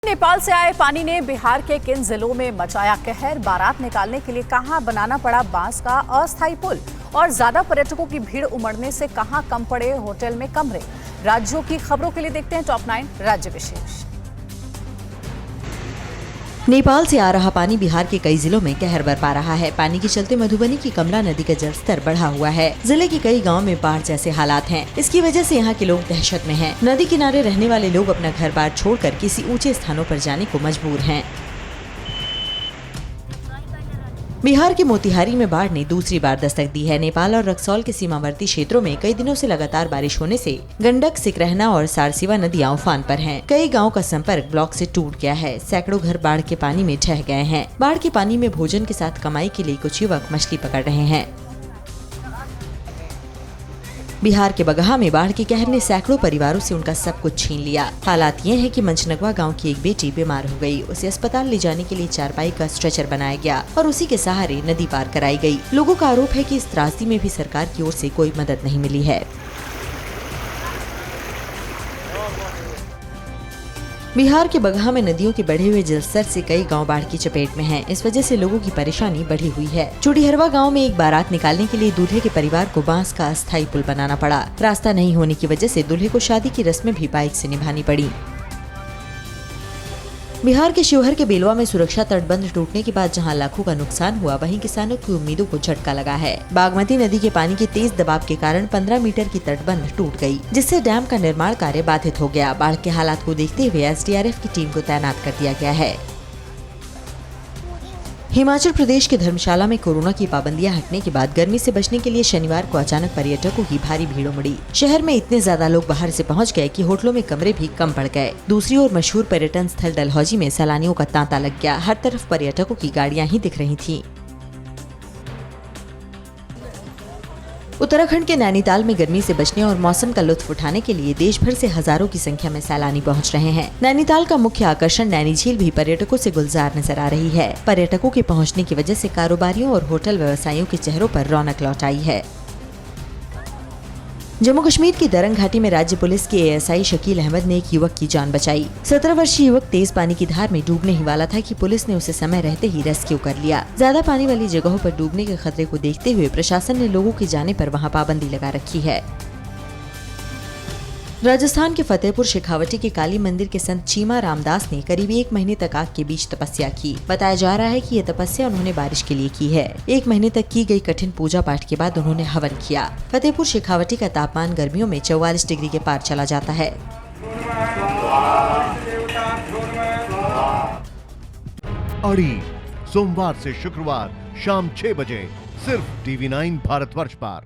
नेपाल से आए पानी ने बिहार के किन जिलों में मचाया कहर। बारात निकालने के लिए कहां बनाना पड़ा बांस का अस्थायी पुल और ज्यादा पर्यटकों की भीड़ उमड़ने से कहां कम पड़े होटल में कमरे। राज्यों की खबरों के लिए देखते हैं टॉप 9 राज्य विशेष। नेपाल से आ रहा पानी बिहार के कई जिलों में कहर बरपा रहा है। पानी के चलते मधुबनी की कमला नदी का जलस्तर बढ़ा हुआ है। जिले के कई गांव में बाढ़ जैसे हालात हैं। इसकी वजह से यहाँ के लोग दहशत में हैं। नदी किनारे रहने वाले लोग अपना घर बार छोड़कर किसी ऊंचे स्थानों पर जाने को मजबूर हैं। बिहार के मोतिहारी में बाढ़ ने दूसरी बार दस्तक दी है। नेपाल और रक्सौल के सीमावर्ती क्षेत्रों में कई दिनों से लगातार बारिश होने से गंडक, सिकरहना और सारसीवा नदियां उफान पर हैं। कई गांवों का संपर्क ब्लॉक से टूट गया है। सैकड़ों घर बाढ़ के पानी में ढह गए हैं। बाढ़ के पानी में भोजन के साथ कमाई के लिए कुछ युवक मछली पकड़ रहे हैं। बिहार के बगहा में बाढ़ के कहर ने सैकड़ों परिवारों से उनका सब कुछ छीन लिया। हालात ये है कि मंचनगवा गांव की एक बेटी बीमार हो गई। उसे अस्पताल ले जाने के लिए चारपाई का स्ट्रेचर बनाया गया और उसी के सहारे नदी पार कराई गई। लोगों का आरोप है कि इस त्रासदी में भी सरकार की ओर से कोई मदद नहीं मिली है। बिहार के बगहा में नदियों के बढ़े हुए जलस्तर से कई गांव बाढ़ की चपेट में हैं। इस वजह से लोगों की परेशानी बढ़ी हुई है। चुड़ीहरवा गांव में एक बारात निकालने के लिए दूल्हे के परिवार को बांस का अस्थायी पुल बनाना पड़ा। रास्ता नहीं होने की वजह से दूल्हे को शादी की रस्में भी बाइक से निभानी पड़ी। बिहार के शिवहर के बेलवा में सुरक्षा तटबंध टूटने के बाद जहां लाखों का नुकसान हुआ, वहीं किसानों की उम्मीदों को झटका लगा है। बागमती नदी के पानी के तेज दबाव के कारण 15 मीटर की तटबंध टूट गई, जिससे डैम का निर्माण कार्य बाधित हो गया। बाढ़ के हालात को देखते हुए एसडीआरएफ की टीम को तैनात कर दिया गया है। हिमाचल प्रदेश के धर्मशाला में कोरोना की पाबंदियां हटने के बाद गर्मी से बचने के लिए शनिवार को अचानक पर्यटकों की भारी भीड़ उमड़ी। शहर में इतने ज्यादा लोग बाहर से पहुंच गए कि होटलों में कमरे भी कम पड़ गए। दूसरी ओर मशहूर पर्यटन स्थल डलहौजी में सैलानियों का तांता लग गया। हर तरफ पर्यटकों की गाड़ियां ही दिख रही थीं। उत्तराखंड के नैनीताल में गर्मी से बचने और मौसम का लुत्फ उठाने के लिए देश भर से हजारों की संख्या में सैलानी पहुंच रहे हैं। नैनीताल का मुख्य आकर्षण नैनी झील भी पर्यटकों से गुलजार नजर आ रही है। पर्यटकों के पहुंचने की वजह से कारोबारियों और होटल व्यवसायियों के चेहरों पर रौनक लौट आई है। जम्मू कश्मीर की दरंग घाटी में राज्य पुलिस के एएसआई शकील अहमद ने एक युवक की जान बचाई। 17 वर्षीय युवक तेज पानी की धार में डूबने ही वाला था कि पुलिस ने उसे समय रहते ही रेस्क्यू कर लिया। ज्यादा पानी वाली जगहों पर डूबने के खतरे को देखते हुए प्रशासन ने लोगों के जाने पर वहां पाबंदी लगा रखी है। राजस्थान के फतेहपुर शेखावटी के काली मंदिर के संत चीमा रामदास ने करीब 1 महीने तक आग के बीच तपस्या की। बताया जा रहा है कि ये तपस्या उन्होंने बारिश के लिए की है। 1 महीने तक की गई कठिन पूजा पाठ के बाद उन्होंने हवन किया। फतेहपुर शेखावटी का तापमान गर्मियों में 44 डिग्री के पार चला जाता है। अड़ी सोमवार से शुक्रवार शाम 6 बजे सिर्फ TV9 भारतवर्ष पर।